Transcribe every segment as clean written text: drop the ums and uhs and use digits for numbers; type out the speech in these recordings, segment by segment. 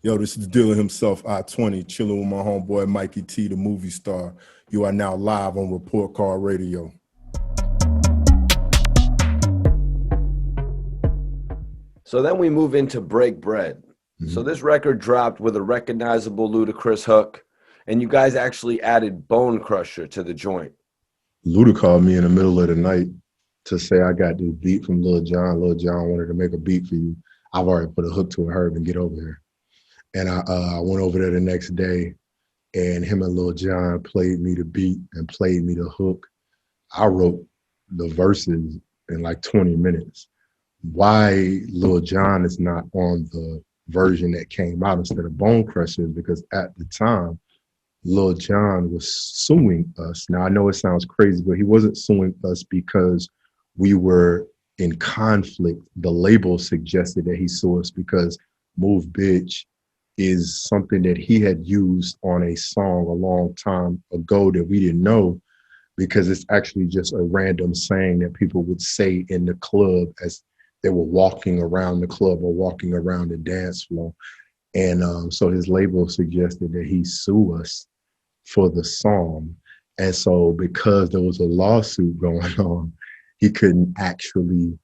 Yo, this is the dealer himself, I-20, chilling with my homeboy Mikey T, the movie star. You are now live on Report Card Radio. So then we move into Break Bread. So this record dropped with a recognizable Ludacris hook, and you guys actually added Bone Crusher to the joint. Luda called me in the middle of the night to say I got this beat from Lil Jon. Lil Jon wanted to make a beat for you. I've already put a hook to a herb and get over here. And I went over there the next day, and him and Lil Jon played me the beat and played me the hook. I wrote the verses in like 20 minutes. Why Lil Jon is not on the version that came out instead of Bone Crusher is because at the time, Lil Jon was suing us. Now, I know it sounds crazy, but he wasn't suing us because we were in conflict. The label suggested that he sue us because Move Bitch is something that he had used on a song a long time ago that we didn't know, because it's actually just a random saying that people would say in the club as they were walking around the club or walking around the dance floor. And so his label suggested that he sue us for the song. And so because there was a lawsuit going on, he couldn't actually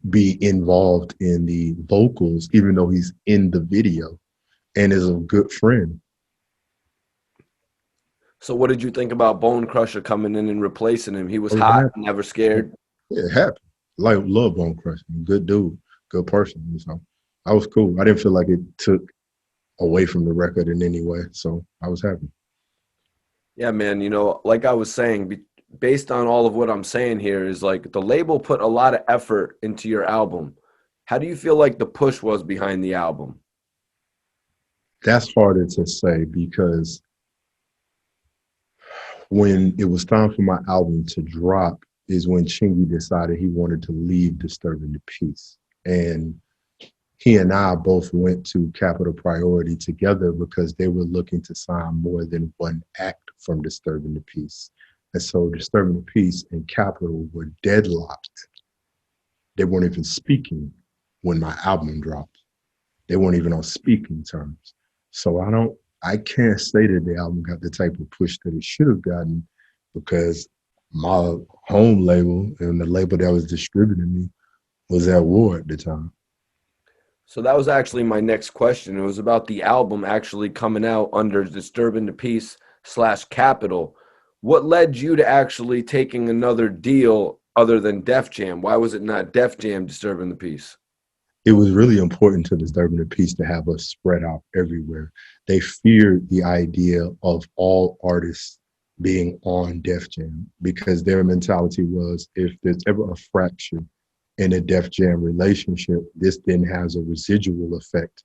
be involved in the vocals, even though he's in the video and is a good friend. So what did you think about Bone Crusher coming in and replacing him? He was I was hot, happy. never scared. Yeah, happy. Like, love Bone Crusher. Good dude, good person. So I was cool. I didn't feel like it took away from the record in any way. So I was happy. Yeah, man, like I was saying, based on all of what I'm saying here is like the label put a lot of effort into your album. How do you feel like the push was behind the album? That's harder to say because when it was time for my album to drop is when Chingy decided he wanted to leave Disturbing the Peace. And he and I both went to Capital Priority together because they were looking to sign more than one act from Disturbing the Peace. And so Disturbing the Peace and Capital were deadlocked. They weren't even speaking when my album dropped. They weren't even on speaking terms. So I can't say that the album got the type of push that it should have gotten because my home label and the label that was distributing me was at war at the time. So that was actually my next question. It was about the album actually coming out under Disturbing the Peace / Capital. What led you to actually taking another deal other than Def Jam? Why was it not Def Jam Disturbing the Peace? It was really important to Disturbing the Peace to have us spread out everywhere. They feared the idea of all artists being on Def Jam because their mentality was if there's ever a fracture in a Def Jam relationship, this then has a residual effect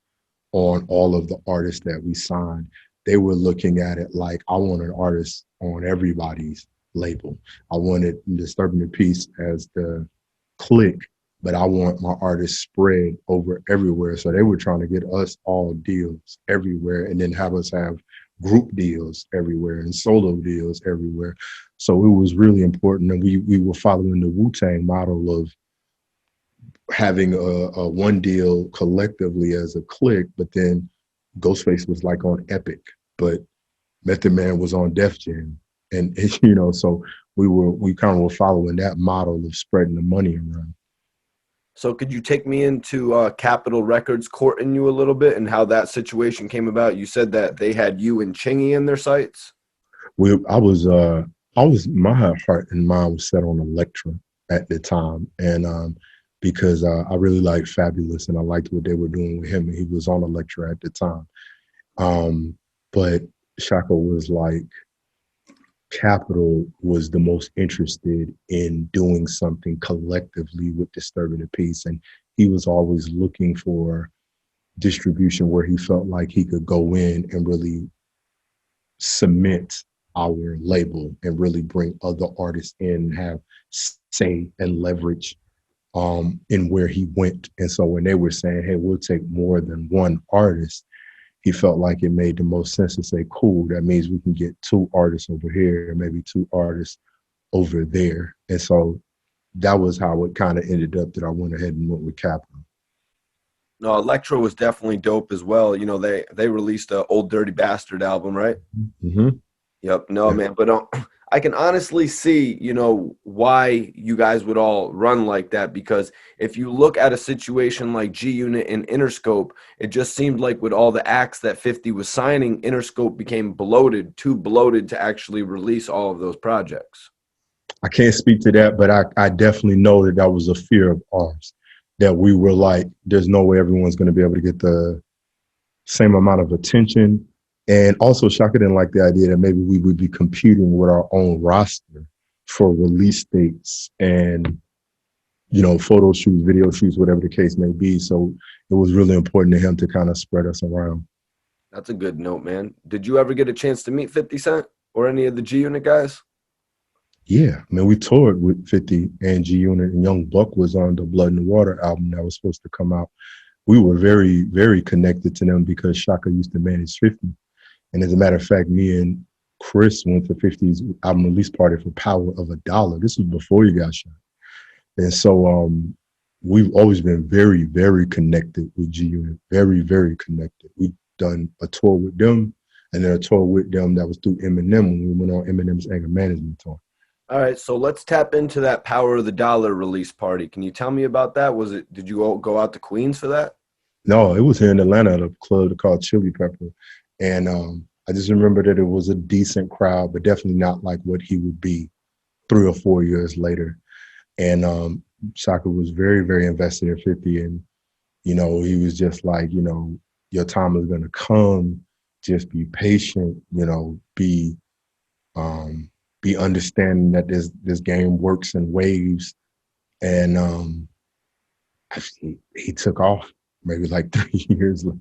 on all of the artists that we signed. They were looking at it like, I want an artist on everybody's label. I wanted Disturbing the Peace as the click, but I want my artists spread over everywhere. So they were trying to get us all deals everywhere and then have us have group deals everywhere and solo deals everywhere. So it was really important. And we were following the Wu-Tang model of having a one deal collectively as a clique, but then Ghostface was like on Epic, but Method Man was on Def Jam. And so we kind of were following that model of spreading the money around. So could you take me into Capitol Records courting you a little bit and how that situation came about? You said that they had you and Chingy in their sights. I was my heart and mind was set on Elektra at the time, and because I really liked Fabulous and I liked what they were doing with him, and he was on Elektra at the time. But Shaka was like, Capital was the most interested in doing something collectively with Disturbing the Peace, and he was always looking for distribution where he felt like he could go in and really cement our label and really bring other artists in and have say and leverage in where he went. And so when they were saying, hey, we'll take more than one artist, he felt like it made the most sense to say, cool, that means we can get two artists over here and maybe two artists over there. And so that was how it kind of ended up that I went ahead and went with Capital. No, Electro was definitely dope as well. You know, they released a Old Dirty Bastard album, right? Mm-hmm. Yep. No, Yeah. man, but I can honestly see, you know, why you guys would all run like that, because if you look at a situation like G Unit and Interscope, it just seemed like with all the acts that 50 was signing, Interscope became bloated, too bloated to actually release all of those projects. I can't speak to that, but I definitely know that that was a fear of ours, that we were like, there's no way everyone's going to be able to get the same amount of attention. And also, Shaka didn't like the idea that maybe we would be competing with our own roster for release dates and, you know, photo shoots, video shoots, whatever the case may be. So it was really important to him to kind of spread us around. That's a good note, man. Did you ever get a chance to meet 50 Cent or any of the G Unit guys? Yeah, I mean, we toured with 50 and G Unit, and Young Buck was on the Blood in the Water album that was supposed to come out. We were very, very connected to them because Shaka used to manage 50. And as a matter of fact, me and Chris went to 50's album release party for Power of a Dollar. This was before he got shot. And so we've always been very, very connected with G Unit, very, very connected. We've done a tour with them and then a tour with them that was through Eminem when we went on Eminem's anger management tour. All right, so let's tap into that Power of the Dollar release party. Can you tell me about that? Did you all go out to Queens for that? No, it was here in Atlanta at a club called Chili Pepper. And I just remember that it was a decent crowd, but definitely not like what he would be 3 or 4 years later. And Shaka was very, very invested in 50. And, you know, he was just like, you know, your time is going to come. Just be patient, you know, be understanding that this game works in waves. And he took off maybe like 3 years later.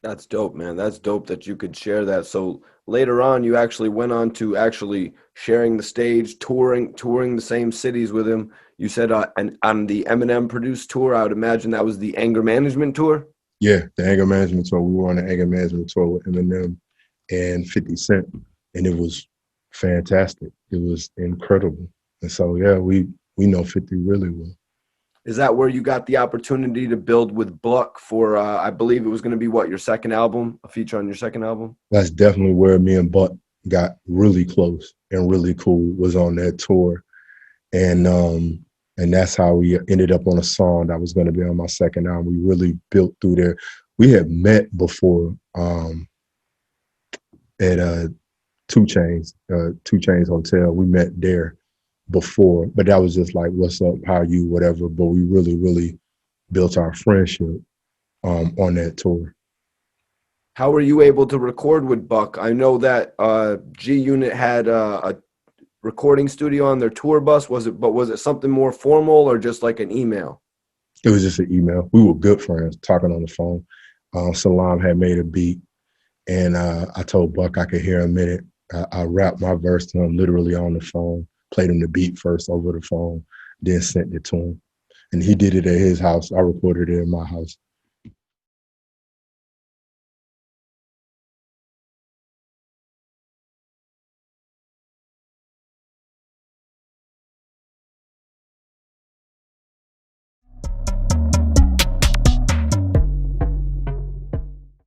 That's dope, man. That's dope that you could share that. So later on, you actually went on to actually sharing the stage, touring the same cities with him. You said and on the Eminem produced tour, I would imagine that was the anger management tour. Yeah, the anger management tour. We were on the anger management tour with Eminem and 50 Cent, and it was fantastic. It was incredible. And so, yeah, we know 50 really well. Is that where you got the opportunity to build with Buck for, I believe it was going to be your second album, a feature on your second album? That's definitely where me and Buck got really close and really cool, was on that tour. And that's how we ended up on a song that was going to be on my second album. We really built through there. We had met before at 2 Chainz Hotel. We met there before, but that was just like, what's up, how are you, whatever. But we really, really built our friendship on that tour. How were you able to record with Buck? I know that G Unit had a recording studio on their tour bus. Was it something more formal or just like an email? It was just an email. We were good friends, talking on the phone. Salam had made a beat, and I told Buck I could hear a minute. I rapped my verse to him literally on the phone, played him the beat first over the phone, then sent it to him. And he did it at his house. I recorded it in my house.